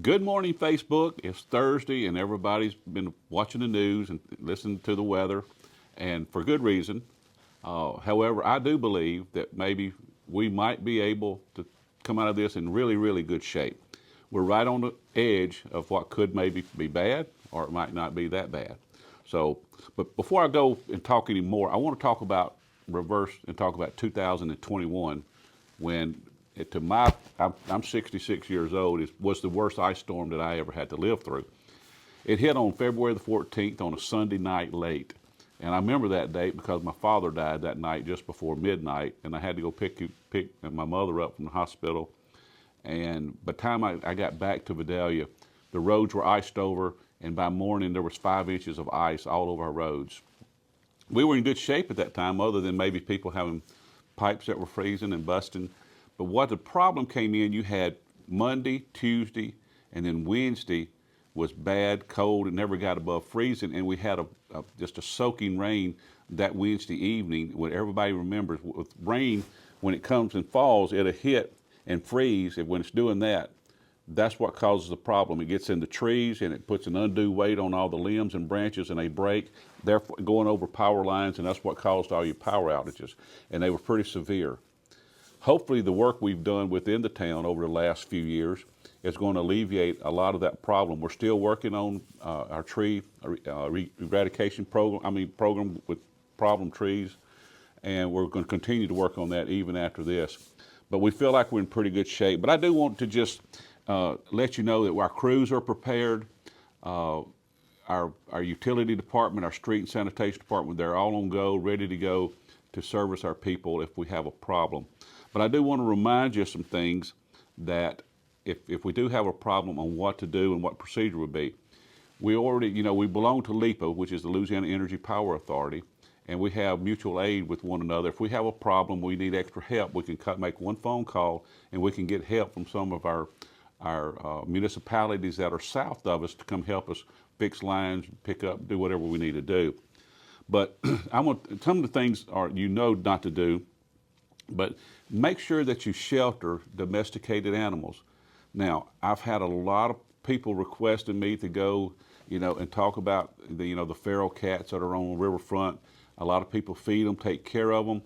Good morning, Facebook. It's Thursday, and everybody's been watching the news and listening to the weather, and for good reason. However, I do believe that maybe we might be able to come out of this in really, really good shape. We're right on the edge of what could maybe be bad, or it might not be that bad. So, but before I go and talk any more, I want to talk about reverse and talk about 2021 when to my I'm 66 years old. It was the worst ice storm that I ever had to live through. It hit on February the 14th on a Sunday night late, and I remember that date because my father died that night just before midnight, and I had to go pick my mother up from the hospital. And by the time I got back to Vidalia, the roads were iced over, and by morning there was 5 inches of ice all over our roads. We were in good shape at that time, other than maybe people having pipes that were freezing and busting. But what the problem came in, you had Monday, Tuesday, and then Wednesday was bad, cold, and never got above freezing. And we had just a soaking rain that Wednesday evening. What everybody remembers with rain, when it comes and falls, it'll hit and freeze. And when it's doing that, that's what causes the problem. It gets in the trees and it puts an undue weight on all the limbs and branches, and they break, therefore going over power lines, and that's what caused all your power outages. And they were pretty severe. Hopefully the work we've done within the town over the last few years is going to alleviate a lot of that problem. We're still working on our tree eradication program with problem trees, and we're going to continue to work on that even after this. But we feel like we're in pretty good shape. But I do want to just let you know that our crews are prepared. Our utility department, our street and sanitation department, they're all on go, ready to go to service our people if we have a problem. But I do want to remind you of some things that if we do have a problem on what to do and what procedure would be. We already, we belong to LEPA, which is the Louisiana Energy Power Authority, and we have mutual aid with one another. If we have a problem, we need extra help, we can make one phone call and we can get help from some of our municipalities that are south of us to come help us fix lines, pick up, do whatever we need to do. But some of the things are not to do, but make sure that you shelter domesticated animals. Now, I've had a lot of people requesting me to go, and talk about the feral cats that are on the riverfront. A lot of people feed them, take care of them.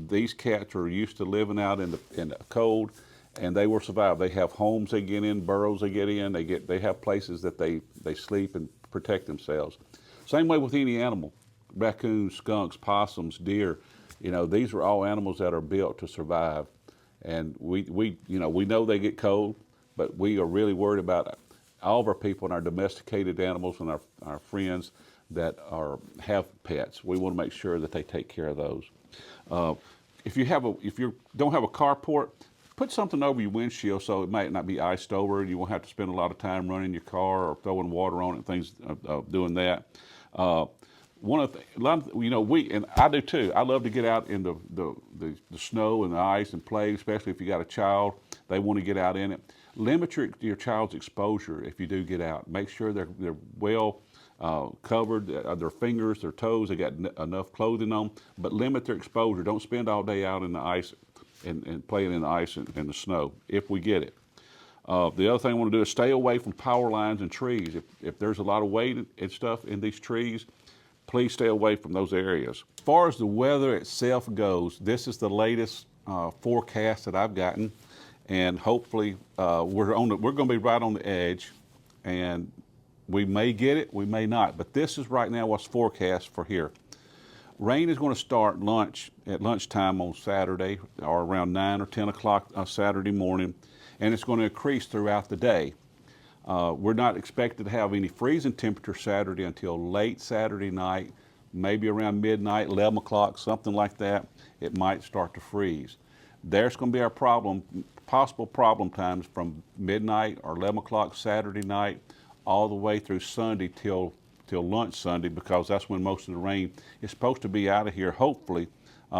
These cats are used to living out in the cold, and they will survive. They have homes they get in, burrows they get in. They have places that they sleep and protect themselves. Same way with any animal, raccoons, skunks, possums, deer. These are all animals that are built to survive, and we know they get cold, but we are really worried about all of our people and our domesticated animals and our friends that have pets. We want to make sure that they take care of those. If you don't have a carport, put something over your windshield so it might not be iced over. You won't have to spend a lot of time running your car or throwing water on it, things doing that. One of the, and I do too. I love to get out in the snow and the ice and play, especially if you got a child. They want to get out in it. Limit your child's exposure if you do get out. Make sure they're well covered, their fingers, their toes. They got enough clothing on, but limit their exposure. Don't spend all day out in the ice and playing in the ice and the snow if we get it. The other thing I want to do is stay away from power lines and trees. If there's a lot of weight and stuff in these trees, please stay away from those areas. As far as the weather itself goes, this is the latest forecast that I've gotten, and hopefully we're going to be right on the edge, and we may get it, we may not, but this is right now what's forecast for here. Rain is going to start at lunchtime on Saturday, or around 9 or 10 o'clock Saturday morning, and it's going to increase throughout the day. We're not expected to have any freezing temperature Saturday until late Saturday night, maybe around midnight, 11 o'clock, something like that. It might start to freeze. There's going to be our possible problem times from midnight or 11 o'clock Saturday night all the way through Sunday till lunch Sunday, because that's when most of the rain is supposed to be out of here. Hopefully,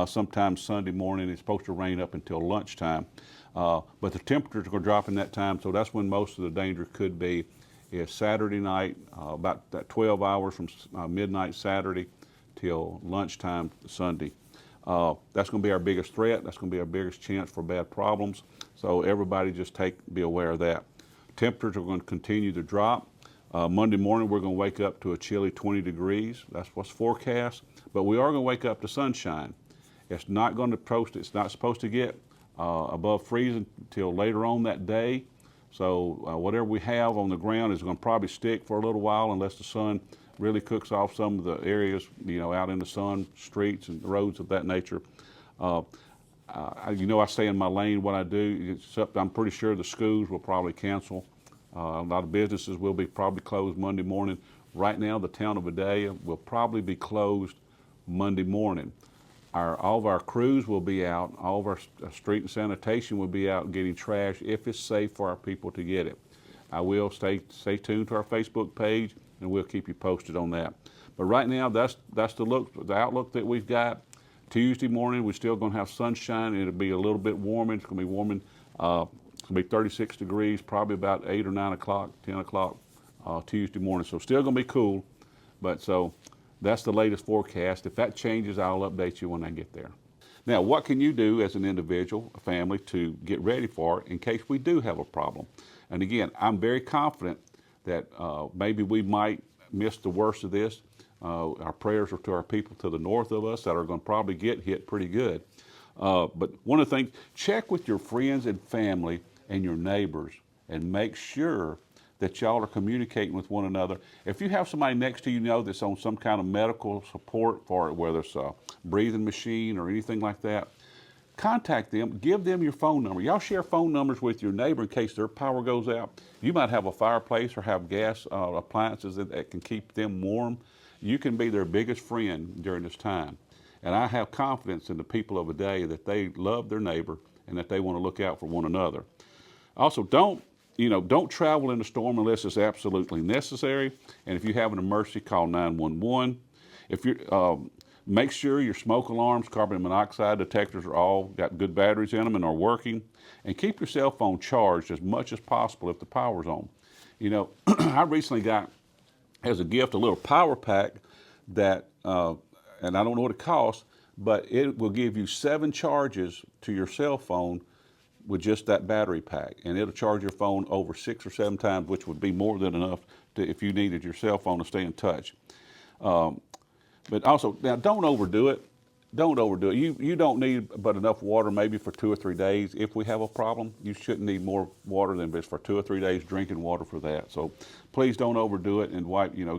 sometime Sunday morning. It's supposed to rain up until lunchtime. But the temperatures are going to drop in that time, so that's when most of the danger could be, is Saturday night, about that 12 hours from midnight Saturday till lunchtime Sunday. That's going to be our biggest threat. That's going to be our biggest chance for bad problems. So everybody just be aware of that. Temperatures are going to continue to drop. Monday morning, we're going to wake up to a chilly 20 degrees. That's what's forecast. But we are going to wake up to sunshine. It's not going to post. It's not supposed to get above freezing until later on that day. So whatever we have on the ground is going to probably stick for a little while unless the sun really cooks off some of the areas, out in the sun, streets and roads of that nature. I stay in my lane. What I do, except I'm pretty sure the schools will probably cancel. A lot of businesses will be probably closed Monday morning. Right now, the town of Vidalia will probably be closed Monday morning. All of our crews will be out. All of our street and sanitation will be out getting trash if it's safe for our people to get it. I will stay tuned to our Facebook page, and we'll keep you posted on that. But right now, that's the outlook that we've got. Tuesday morning, we're still going to have sunshine. It'll be a little bit warmer. It's going to be warming. It's going to be 36 degrees, probably about 8 or 9 o'clock, 10 o'clock Tuesday morning. So still going to be cool. But so that's the latest forecast. If that changes, I'll update you when I get there. Now, what can you do as an individual, a family, to get ready for it in case we do have a problem? And again, I'm very confident that maybe we might miss the worst of this. Our prayers are to our people to the north of us that are going to probably get hit pretty good. But one of the things, check with your friends and family and your neighbors and make sure that y'all are communicating with one another. If you have somebody next to you that's on some kind of medical support for it, whether it's a breathing machine or anything like that, contact them, give them your phone number. Y'all share phone numbers with your neighbor in case their power goes out. You might have a fireplace or have gas appliances that can keep them warm. You can be their biggest friend during this time. And I have confidence in the people of a day that they love their neighbor and that they want to look out for one another. Also, don't travel in a storm unless it's absolutely necessary. And if you have an emergency, call 911. If you make sure your smoke alarms, carbon monoxide detectors are all got good batteries in them and are working. And keep your cell phone charged as much as possible if the power's on. I recently got as a gift a little power pack that, and I don't know what it costs, but it will give you 7 charges to your cell phone with just that battery pack. And it'll charge your phone over 6 or 7 times, which would be more than enough if you needed your cell phone to stay in touch. But also, now don't overdo it. Don't overdo it. You don't need but enough water maybe for 2 or 3 days. If we have a problem, you shouldn't need more water than just for 2 or 3 days drinking water for that. So please don't overdo it and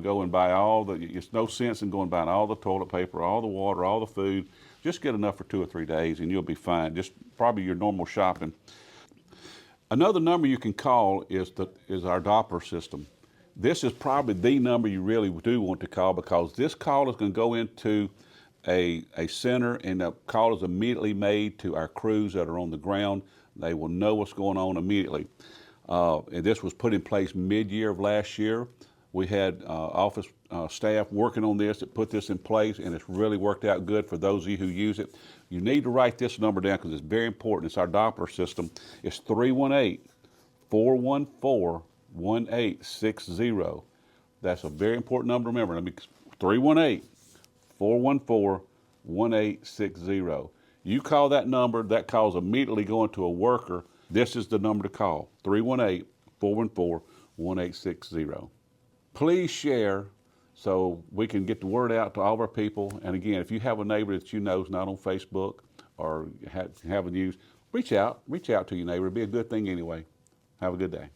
go and buy it's no sense in going and buying all the toilet paper, all the water, all the food. Just get enough for 2 or 3 days and you'll be fine. Just probably your normal shopping. Another number you can call is our Doppler system. This is probably the number you really do want to call because this call is going to go into a center and the call is immediately made to our crews that are on the ground. They will know what's going on immediately. And this was put in place mid-year of last year. We had office staff working on this that put this in place, and it's really worked out good for those of you who use it. You need to write this number down because it's very important. It's our Doppler system. It's 318-414-1860. That's a very important number to remember. 318-414-1860. You call that number, that call's immediately going to a worker. This is the number to call, 318-414-1860. Please share so we can get the word out to all of our people. And again, if you have a neighbor that you know is not on Facebook or haven't used, reach out to your neighbor. It'd be a good thing anyway. Have a good day.